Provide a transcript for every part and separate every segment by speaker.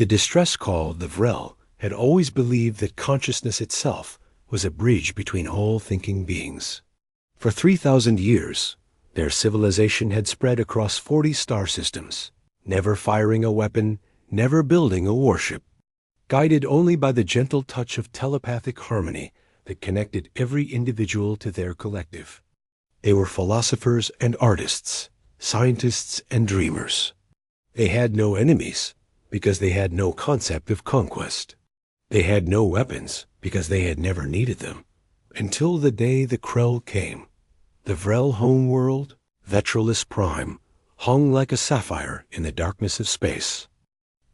Speaker 1: The distress call, the Vrel, had always believed that consciousness itself was a bridge between all thinking beings. For 3,000 years, their civilization had spread across 40 star systems, never firing a weapon, never building a warship, guided only by the gentle touch of telepathic harmony that connected every individual to their collective. They were philosophers and artists, scientists and dreamers. They had no enemies because they had no concept of conquest. They had no weapons because they had never needed them, until the day the Krell came. The Vrel homeworld, Vetralis Prime, hung like a sapphire in the darkness of space.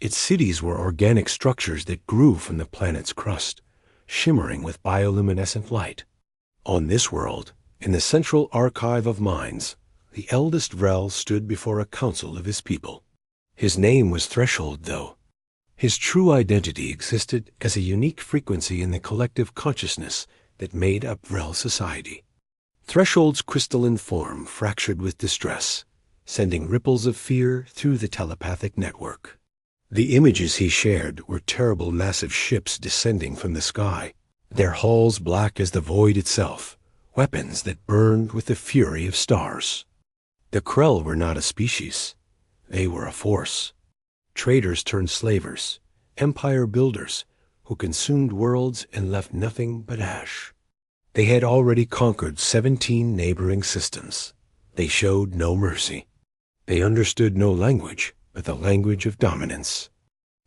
Speaker 1: Its cities were organic structures that grew from the planet's crust, shimmering with bioluminescent light. On this world, in the central archive of minds, the eldest Vrel stood before a council of his people. His name was Threshold, though. His true identity existed as a unique frequency in the collective consciousness that made up Vrel society. Threshold's crystalline form fractured with distress, sending ripples of fear through the telepathic network. The images he shared were terrible massive ships descending from the sky, their hulls black as the void itself, weapons that burned with the fury of stars. The Krell were not a species. They were a force. Traders turned slavers, empire builders, who consumed worlds and left nothing but ash. They had already conquered 17 neighboring systems. They showed no mercy. They understood no language but the language of dominance.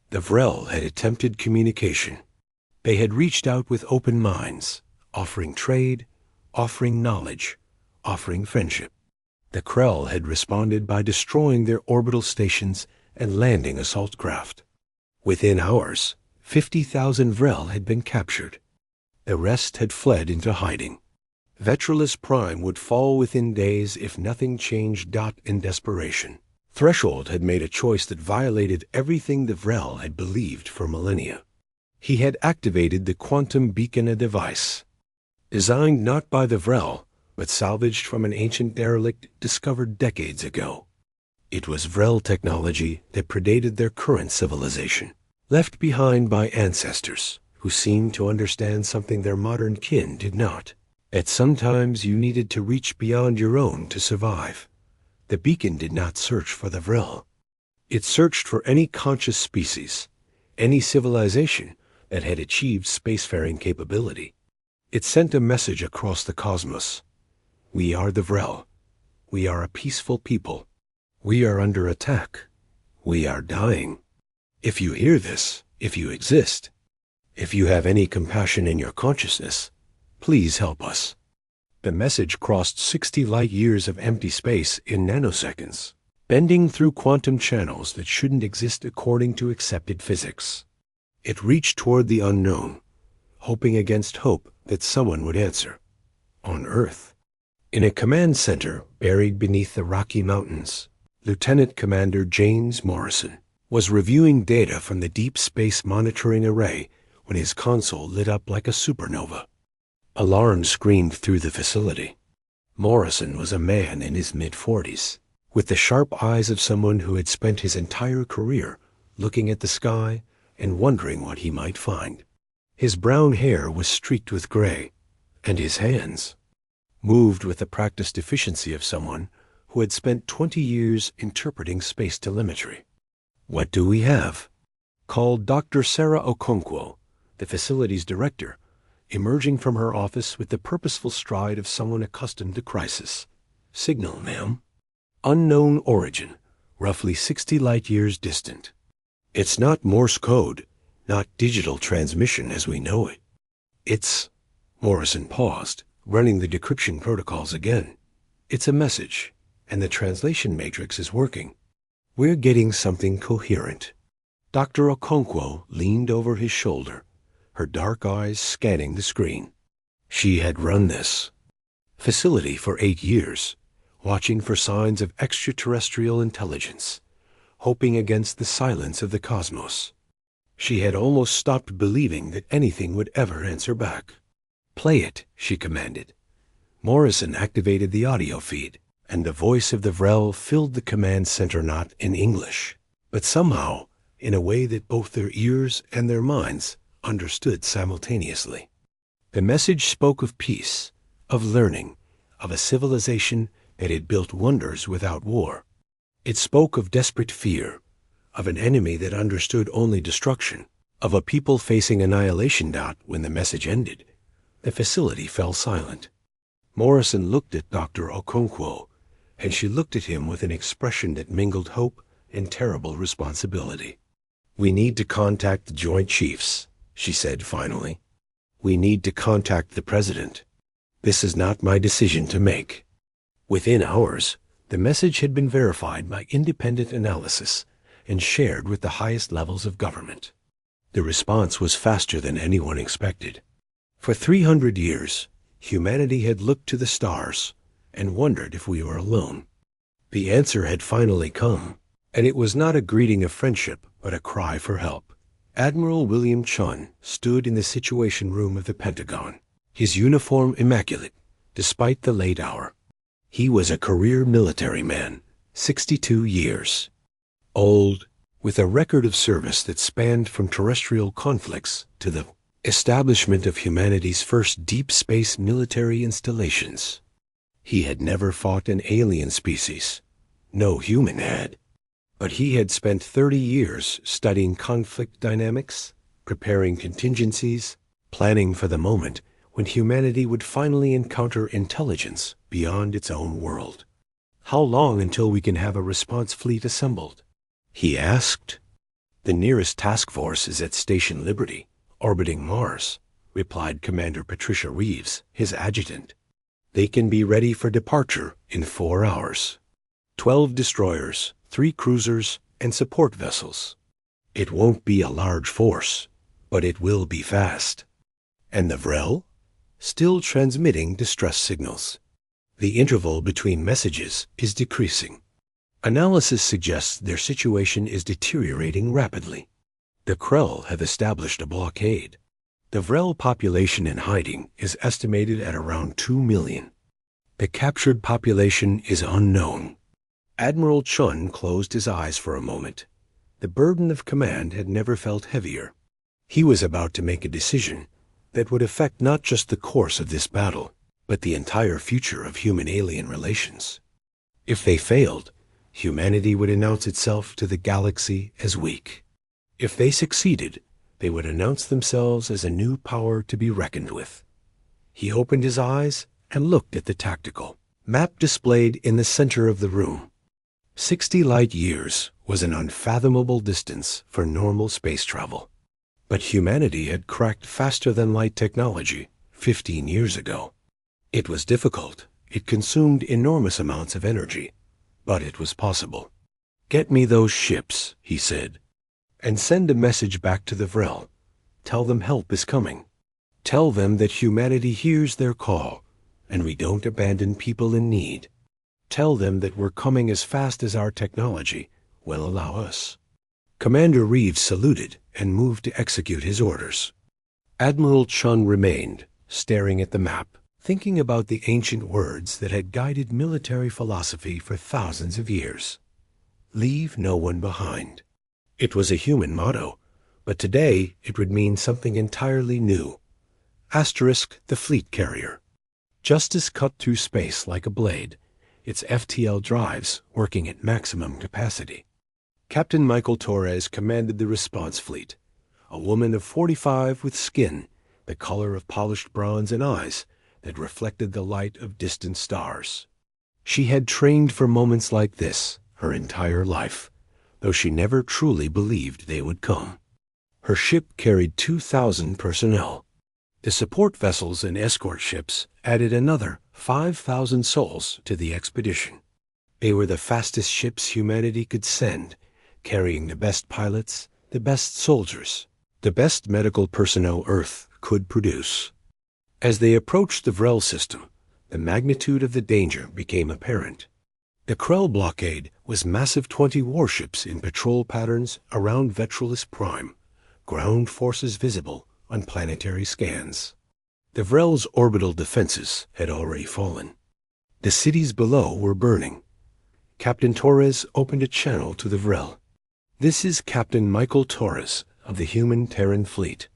Speaker 1: The Vrel had attempted communication. They had reached out with open minds, offering trade, offering knowledge, offering friendship. The Krell had responded by destroying their orbital stations and landing assault craft. Within hours, 50,000 Vrel had been captured. The rest had fled into hiding. Vetralis Prime would fall within days if nothing changed. In desperation, Threshold had made a choice that violated everything the Vrel had believed for millennia. He had activated the quantum beacon, a device designed not by the Vrel, but salvaged from an ancient derelict discovered decades ago. It was Vrel technology that predated their current civilization, left behind by ancestors who seemed to understand something their modern kin did not. That sometimes you needed to reach beyond your own to survive. The beacon did not search for the Vrel. It searched for any conscious species, any civilization that had achieved spacefaring capability. It sent a message across the cosmos. We are the Vrel. We are a peaceful people. We are under attack. We are dying. If you hear this, if you exist, if you have any compassion in your consciousness, please help us. The message crossed 60 light-years of empty space in nanoseconds, bending through quantum channels that shouldn't exist according to accepted physics. It reached toward the unknown, hoping against hope that someone would answer. On Earth, in a command center buried beneath the Rocky Mountains, Lieutenant Commander James Morrison was reviewing data from the Deep Space Monitoring Array when his console lit up like a supernova. Alarms screamed through the facility. Morrison was a man in his mid-40s, with the sharp eyes of someone who had spent his entire career looking at the sky and wondering what he might find. His brown hair was streaked with gray, and his hands moved with the practiced efficiency of someone who had spent 20 years interpreting space telemetry. "What do we have?" called Dr. Sarah Okonkwo, the facility's director, emerging from her office with the purposeful stride of someone accustomed to crisis. "Signal, ma'am. Unknown origin, roughly 60 light-years distant. It's not Morse code, not digital transmission as we know it. It's—" Morrison paused, running the decryption protocols again. "It's a message, and the translation matrix is working. We're getting something coherent." Dr. Okonkwo leaned over his shoulder, her dark eyes scanning the screen. She had run this facility for 8 years, watching for signs of extraterrestrial intelligence, hoping against the silence of the cosmos. She had almost stopped believing that anything would ever answer back. "Play it," she commanded. Morrison activated the audio feed, and the voice of the Vrel filled the command center, not in English, but somehow in a way that both their ears and their minds understood simultaneously. The message spoke of peace, of learning, of a civilization that had built wonders without war. It spoke of desperate fear, of an enemy that understood only destruction, of a people facing annihilation. When the message ended, the facility fell silent. Morrison looked at Dr. Okonkwo, and she looked at him with an expression that mingled hope and terrible responsibility. "We need to contact the Joint Chiefs," she said finally. "We need to contact the President. This is not my decision to make." Within hours, the message had been verified by independent analysis and shared with the highest levels of government. The response was faster than anyone expected. For 300 years, humanity had looked to the stars and wondered if we were alone. The answer had finally come, and it was not a greeting of friendship, but a cry for help. Admiral William Chun stood in the Situation Room of the Pentagon, his uniform immaculate, despite the late hour. He was a career military man, 62 years. Old, with a record of service that spanned from terrestrial conflicts to the establishment of humanity's first deep space military installations. He had never fought an alien species. No human had. But he had spent 30 years studying conflict dynamics, preparing contingencies, planning for the moment when humanity would finally encounter intelligence beyond its own world. "How long until we can have a response fleet assembled?" he asked. "The nearest task force is at Station Liberty, orbiting Mars," replied Commander Patricia Reeves, his adjutant. "They can be ready for departure in 4 hours. 12 destroyers, 3 cruisers, and support vessels. It won't be a large force, but it will be fast." "And the Vrel?" "Still transmitting distress signals. The interval between messages is decreasing. Analysis suggests their situation is deteriorating rapidly. The Krell have established a blockade. The Vrel population in hiding is estimated at around 2 million. The captured population is unknown." Admiral Chun closed his eyes for a moment. The burden of command had never felt heavier. He was about to make a decision that would affect not just the course of this battle, but the entire future of human-alien relations. If they failed, humanity would announce itself to the galaxy as weak. If they succeeded, they would announce themselves as a new power to be reckoned with. He opened his eyes and looked at the tactical map displayed in the center of the room. 60 light years was an unfathomable distance for normal space travel. But humanity had cracked faster-than-light technology 15 years ago. It was difficult. It consumed enormous amounts of energy, but it was possible. "Get me those ships," he said, "and send a message back to the Vrel. Tell them help is coming. Tell them that humanity hears their call, and we don't abandon people in need. Tell them that we're coming as fast as our technology will allow us." Commander Reeves saluted and moved to execute his orders. Admiral Chun remained, staring at the map, thinking about the ancient words that had guided military philosophy for thousands of years. Leave no one behind. It was a human motto, but today it would mean something entirely new. Asterisk the fleet carrier. Justice cut through space like a blade, its FTL drives working at maximum capacity. Captain Michael Torres commanded the response fleet, a woman of 45 with skin, the color of polished bronze, and eyes that reflected the light of distant stars. She had trained for moments like this her entire life, though she never truly believed they would come. Her ship carried 2,000 personnel. The support vessels and escort ships added another 5,000 souls to the expedition. They were the fastest ships humanity could send, carrying the best pilots, the best soldiers, the best medical personnel Earth could produce. As they approached the Vrel system, the magnitude of the danger became apparent. The Krell blockade was massive 20 warships in patrol patterns around Vetralis Prime, ground forces visible on planetary scans. The Vrel's orbital defenses had already fallen. The cities below were burning. Captain Torres opened a channel to the Vrel. This is Captain Michael Torres of the Human Terran Fleet.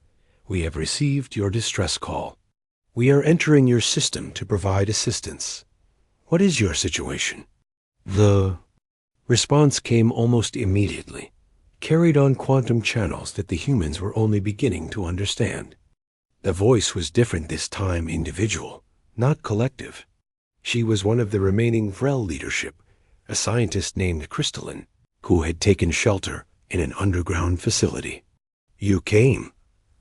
Speaker 1: We have received your distress call. We are entering your system to provide assistance. What is your situation? The response came almost immediately, carried on quantum channels that the humans were only beginning to understand. The voice was different this time, individual, not collective. She was one of the remaining Vrel leadership, a scientist named Crystalline, who had taken shelter in an underground facility. You came,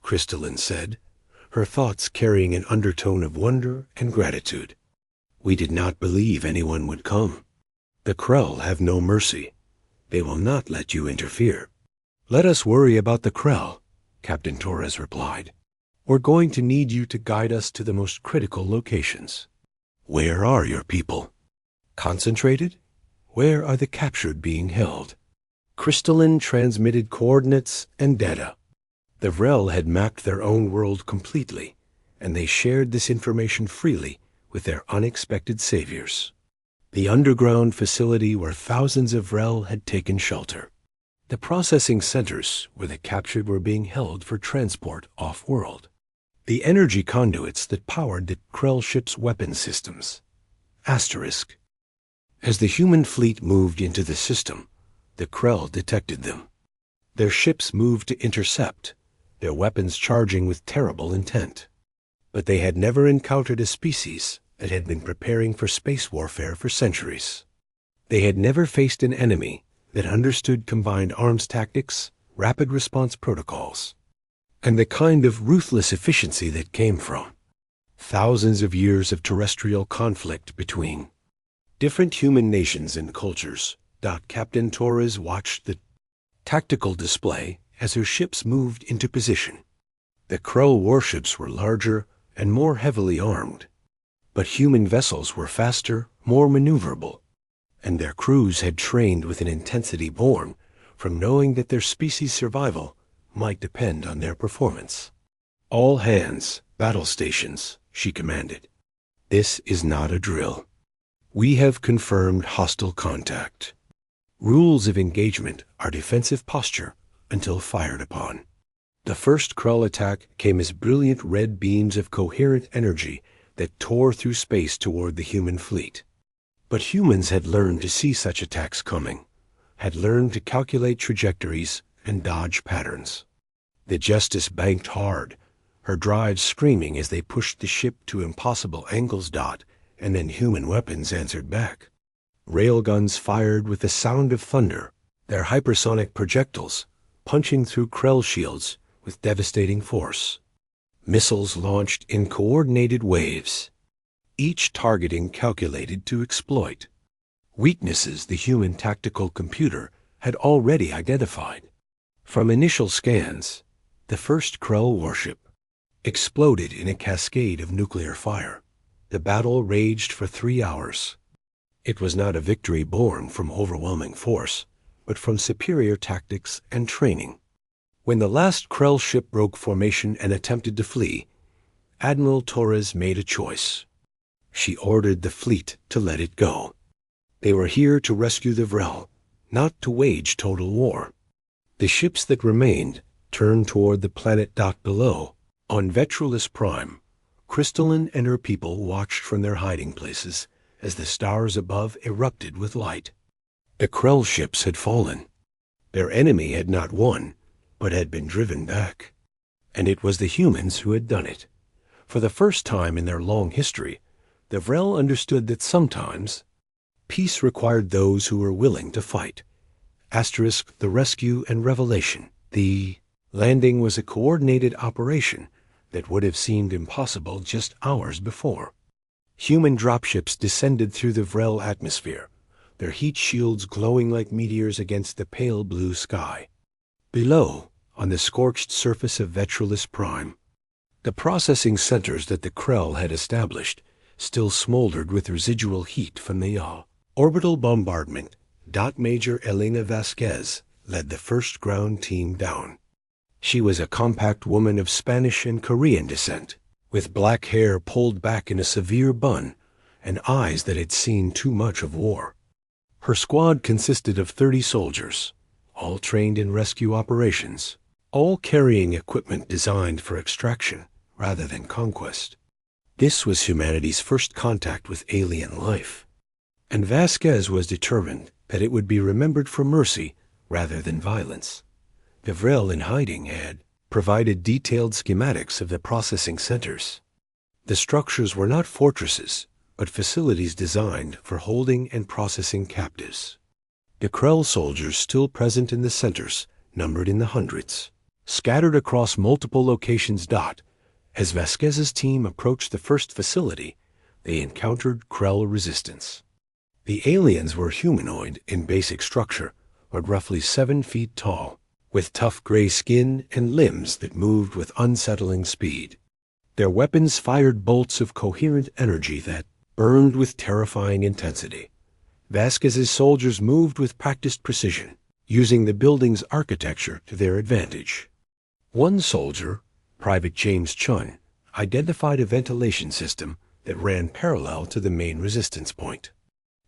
Speaker 1: Crystalline said, her thoughts carrying an undertone of wonder and gratitude. We did not believe anyone would come. The Krell have no mercy. They will not let you interfere. Let us worry about the Krell, Captain Torres replied. We're going to need you to guide us to the most critical locations. Where are your people? Concentrated? Where are the captured being held? Crystalline transmitted coordinates and data. The Vrel had mapped their own world completely, and they shared this information freely with their unexpected saviors. The underground facility where thousands of Vrel had taken shelter. The processing centers where the captured were being held for transport off-world. The energy conduits that powered the Krell ship's weapon systems. Asterisk. As the human fleet moved into the system, the Krell detected them. Their ships moved to intercept, their weapons charging with terrible intent. But they had never encountered a species that had been preparing for space warfare for centuries. They had never faced an enemy that understood combined arms tactics, rapid response protocols, and the kind of ruthless efficiency that came from thousands of years of terrestrial conflict between different human nations and cultures. Captain Torres watched the tactical display as her ships moved into position. The Krell warships were larger and more heavily armed, but human vessels were faster, more maneuverable, and their crews had trained with an intensity born from knowing that their species' survival might depend on their performance. All hands, battle stations, she commanded. This is not a drill. We have confirmed hostile contact. Rules of engagement are defensive posture until fired upon. The first Krell attack came as brilliant red beams of coherent energy that tore through space toward the human fleet. But humans had learned to see such attacks coming, had learned to calculate trajectories and dodge patterns. The Justice banked hard, her drives screaming as they pushed the ship to impossible angles. And then human weapons answered back. Railguns fired with the sound of thunder, their hypersonic projectiles punching through Krell shields with devastating force. Missiles launched in coordinated waves, each targeting calculated to exploit weaknesses the human tactical computer had already identified. From initial scans, the first Krell warship exploded in a cascade of nuclear fire. The battle raged for 3 hours. It was not a victory born from overwhelming force, but from superior tactics and training. When the last Krell ship broke formation and attempted to flee, Admiral Torres made a choice. She ordered the fleet to let it go. They were here to rescue the Vrel, not to wage total war. The ships that remained turned toward the planet below. On Vetralis Prime, Crystalline and her people watched from their hiding places as the stars above erupted with light. The Krell ships had fallen. Their enemy had not won, but had been driven back. And it was the humans who had done it. For the first time in their long history, the Vrel understood that sometimes peace required those who were willing to fight. Asterisk the rescue and revelation. The landing was a coordinated operation that would have seemed impossible just hours before. Human dropships descended through the Vrel atmosphere, their heat shields glowing like meteors against the pale blue sky. Below, on the scorched surface of Vetralis Prime, the processing centers that the Krell had established still smoldered with residual heat from the orbital bombardment. Major Elena Vasquez led the first ground team down. She was a compact woman of Spanish and Korean descent, with black hair pulled back in a severe bun and eyes that had seen too much of war. Her squad consisted of 30 soldiers, all trained in rescue operations, all carrying equipment designed for extraction rather than conquest. This was humanity's first contact with alien life, and Vasquez was determined that it would be remembered for mercy rather than violence. Deathworld in hiding had provided detailed schematics of the processing centers. The structures were not fortresses, but facilities designed for holding and processing captives. The Krell soldiers still present in the centers, numbered in the hundreds, scattered across multiple locations. As Vasquez's team approached the first facility, they encountered Krell resistance. The aliens were humanoid in basic structure, but roughly 7 feet tall, with tough gray skin and limbs that moved with unsettling speed. Their weapons fired bolts of coherent energy that burned with terrifying intensity. Vasquez's soldiers moved with practiced precision, using the building's architecture to their advantage. One soldier, Private James Chun, identified a ventilation system that ran parallel to the main resistance point.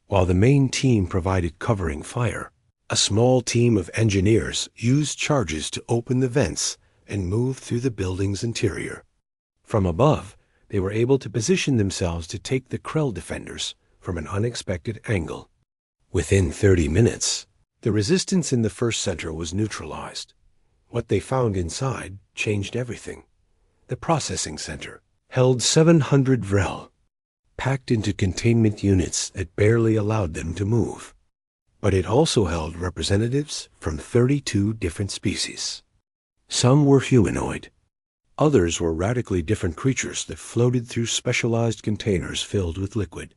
Speaker 1: While the main team provided covering fire, a small team of engineers used charges to open the vents and move through the building's interior. From above, they were able to position themselves to take the Krell defenders from an unexpected angle. Within 30 minutes, the resistance in the first center was neutralized. What they found inside changed everything. The processing center held 700 Vrel, packed into containment units that barely allowed them to move. But it also held representatives from 32 different species. Some were humanoid. Others were radically different creatures that floated through specialized containers filled with liquid.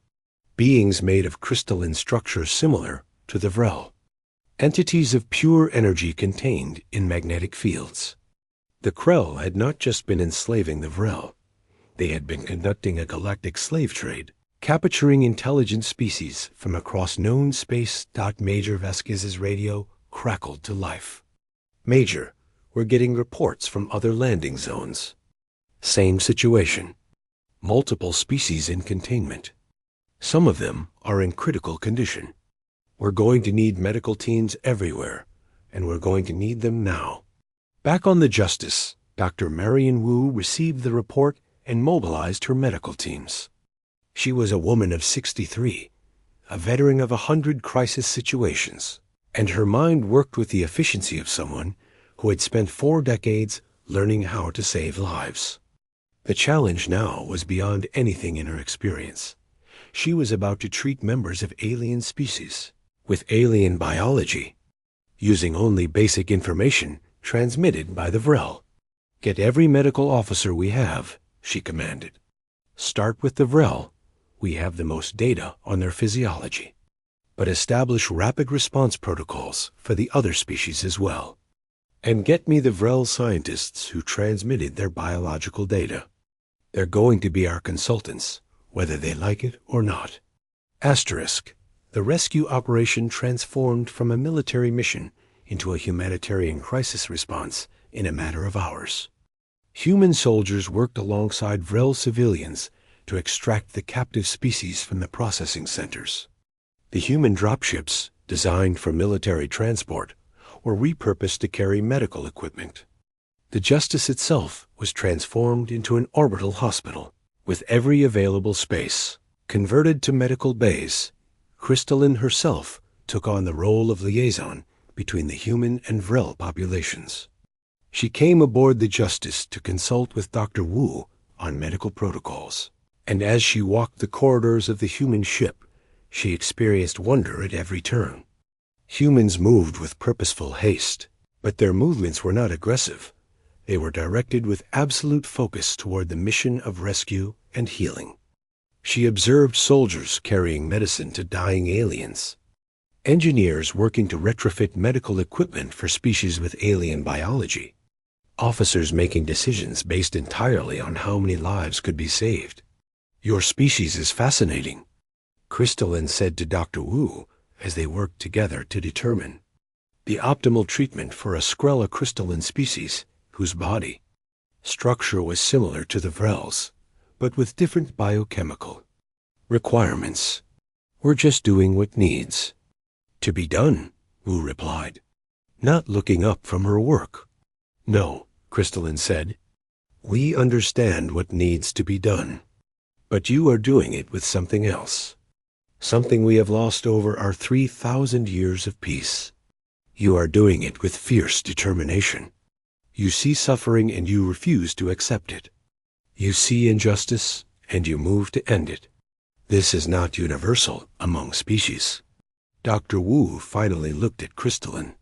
Speaker 1: Beings made of crystalline structures similar to the Vrel. Entities of pure energy contained in magnetic fields. The Krell had not just been enslaving the Vrel. They had been conducting a galactic slave trade, capturing intelligent species from across known space. Major Vasquez's radio crackled to life. Major, we're getting reports from other landing zones. Same situation. Multiple species in containment. Some of them are in critical condition. We're going to need medical teams everywhere, and we're going to need them now. Back on the Justice, Dr. Marion Wu received the report and mobilized her medical teams. She was a woman of 63, a veteran of 100 crisis situations, and her mind worked with the efficiency of someone who had spent 4 decades learning how to save lives. The challenge now was beyond anything in her experience. She was about to treat members of alien species with alien biology, using only basic information transmitted by the Vrel. Get every medical officer we have, she commanded. Start with the Vrel. We have the most data on their physiology. But establish rapid response protocols for the other species as well. And get me the Vrel scientists who transmitted their biological data. They're going to be our consultants, whether they like it or not. Asterisk. The rescue operation transformed from a military mission into a humanitarian crisis response in a matter of hours. Human soldiers worked alongside Vrel civilians to extract the captive species from the processing centers. The human dropships, designed for military transport, were repurposed to carry medical equipment. The Justice itself was transformed into an orbital hospital, with every available space converted to medical bays. Crystalline herself took on the role of liaison between the human and Vrel populations. She came aboard the Justice to consult with Dr. Wu on medical protocols, and as she walked the corridors of the human ship, she experienced wonder at every turn. Humans moved with purposeful haste, but their movements were not aggressive. They were directed with absolute focus toward the mission of rescue and healing. She observed soldiers carrying medicine to dying aliens, engineers working to retrofit medical equipment for species with alien biology, officers making decisions based entirely on how many lives could be saved. Your species is fascinating, Crystalline said to Dr. Wu as they worked together to determine the optimal treatment for a Skrella crystalline species whose body structure was similar to the Vrel's, but with different biochemical requirements. We're just doing what needs to be done, Wu replied. not looking up from her work. "No," Crystalline said. "We understand what needs to be done. But you are doing it with something else. Something we have lost over our 3,000 years of peace. You are doing it with fierce determination. You see suffering and you refuse to accept it. You see injustice and you move to end it. This is not universal among species." Dr. Wu finally looked at Crystalline.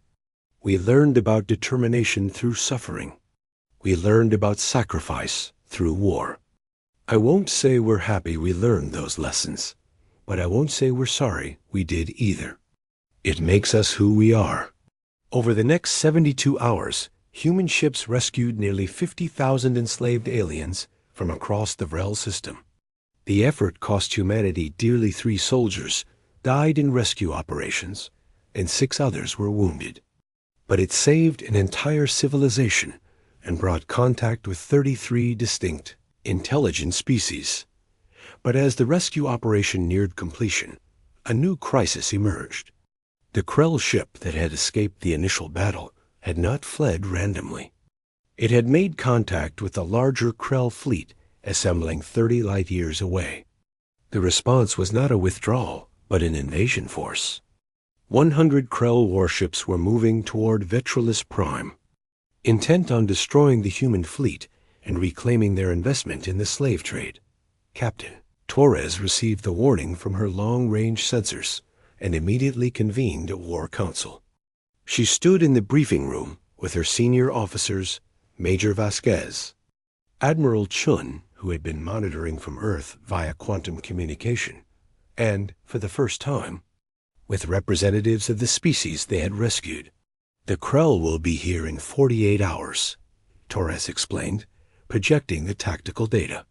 Speaker 1: "We learned about determination through suffering. We learned about sacrifice through war. I won't say we're happy we learned those lessons, but I won't say we're sorry we did either. It makes us who we are." Over the next 72 hours, human ships rescued nearly 50,000 enslaved aliens from across the Vrel system. The effort cost humanity dearly. 3 soldiers died in rescue operations, and 6 others were wounded. But it saved an entire civilization and brought contact with 33 distinct, intelligent species. But as the rescue operation neared completion, a new crisis emerged. The Krell ship that had escaped the initial battle had not fled randomly. It had made contact with a larger Krell fleet assembling 30 light-years away. The response was not a withdrawal, but an invasion force. 100 Krell warships were moving toward Vetralis Prime, intent on destroying the human fleet and reclaiming their investment in the slave trade. Captain Torres received the warning from her long-range sensors and immediately convened a war council. She stood in the briefing room with her senior officers, Major Vasquez, Admiral Chun, who had been monitoring from Earth via quantum communication, and, for the first time, with representatives of the species they had rescued. "The Krell will be here in 48 hours, Torres explained, projecting the tactical data.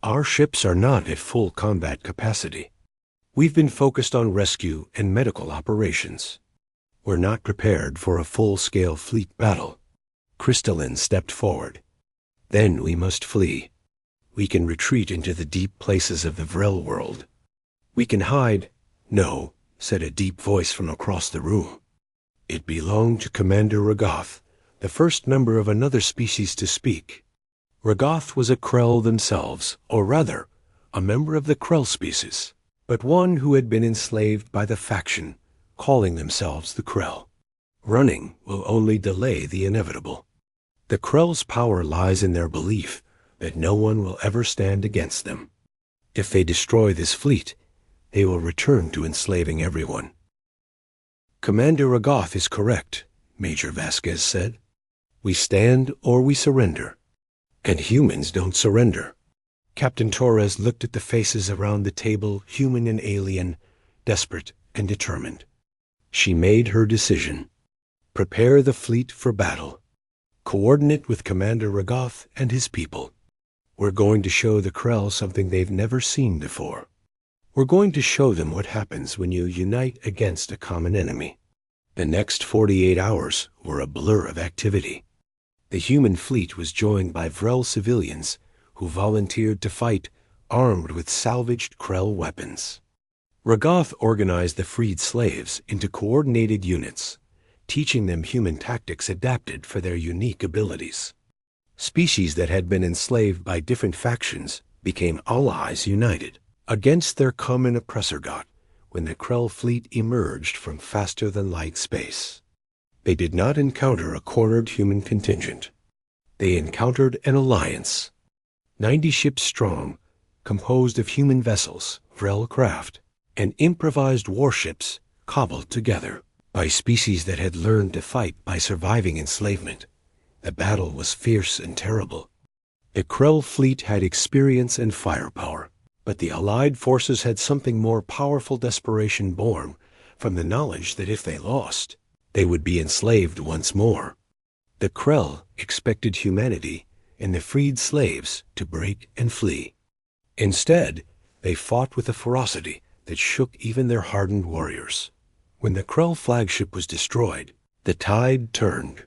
Speaker 1: "Our ships are not at full combat capacity. We've been focused on rescue and medical operations. We're not prepared for a full-scale fleet battle." Crystalline stepped forward. "Then we must flee. We can retreat into the deep places of the Vrel world. We can hide—" "No," said a deep voice from across the room. It belonged to Commander Ragath, the first member of another species to speak. Ragath was a Krell themselves, or rather, a member of the Krell species, but one who had been enslaved by the faction calling themselves the Krell. Running will only delay the inevitable. The Krell's power lies in their belief that no one will ever stand against them. If they destroy this fleet, they will return to enslaving everyone. "Commander Ragath is correct," Major Vasquez said. "We stand or we surrender. And humans don't surrender." Captain Torres looked at the faces around the table, human and alien, desperate and determined. She made her decision. Prepare the fleet for battle. Coordinate with Commander Ragath and his people. We're going to show the Krell something they've never seen before. We're going to show them what happens when you unite against a common enemy. The next 48 hours were a blur of activity. The human fleet was joined by Vrel civilians who volunteered to fight armed with salvaged Krell weapons. Ragath organized the freed slaves into coordinated units, teaching them human tactics adapted for their unique abilities. Species that had been enslaved by different factions became allies united against their common oppressor god when the Krell fleet emerged from faster-than-light space. They did not encounter a cornered human contingent. They encountered an alliance, 90 ships strong, composed of human vessels, Vrel craft, and improvised warships cobbled together by species that had learned to fight by surviving enslavement. The battle was fierce and terrible. The Krell fleet had experience and firepower, but the Allied forces had something more powerful: desperation born from the knowledge that if they lost, they would be enslaved once more. The Krell expected humanity and the freed slaves to break and flee. Instead, they fought with a ferocity that shook even their hardened warriors. When the Krell flagship was destroyed, the tide turned.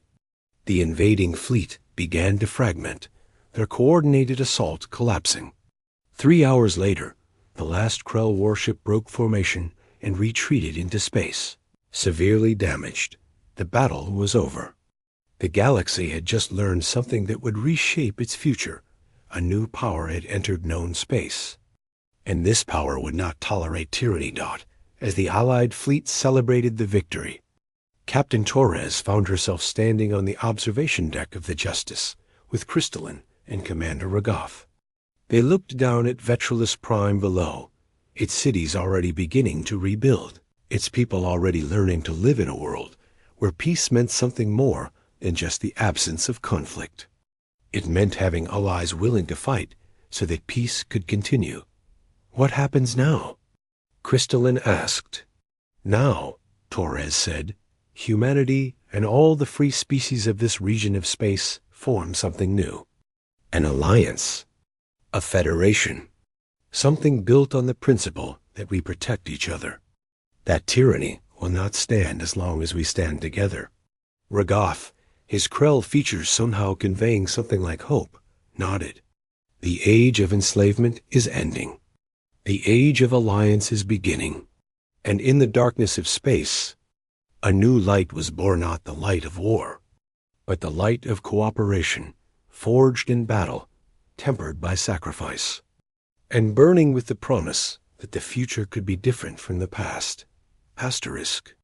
Speaker 1: The invading fleet began to fragment, their coordinated assault collapsing. 3 hours later, the last Krell warship broke formation and retreated into space, severely damaged, The battle was over. The galaxy had just learned something that would reshape its future. A new power had entered known space. And this power would not tolerate tyranny. As the Allied fleet celebrated the victory, Captain Torres found herself standing on the observation deck of the Justice with Crystalline and Commander Ragoff. They looked down at Vetrulus Prime below, its cities already beginning to rebuild, its people already learning to live in a world where peace meant something more than just the absence of conflict. It meant having allies willing to fight so that peace could continue. What happens now? Crystalline asked. Now, Torres said, humanity and all the free species of this region of space form something new. An alliance. A federation. Something built on the principle that we protect each other. That tyranny will not stand as long as we stand together. Ragoff, his Krell features somehow conveying something like hope, nodded. The age of enslavement is ending. The age of alliance is beginning. And in the darkness of space, a new light was born, not the light of war, but the light of cooperation, forged in battle, tempered by sacrifice, and burning with the promise that the future could be different from the past. Asterisk.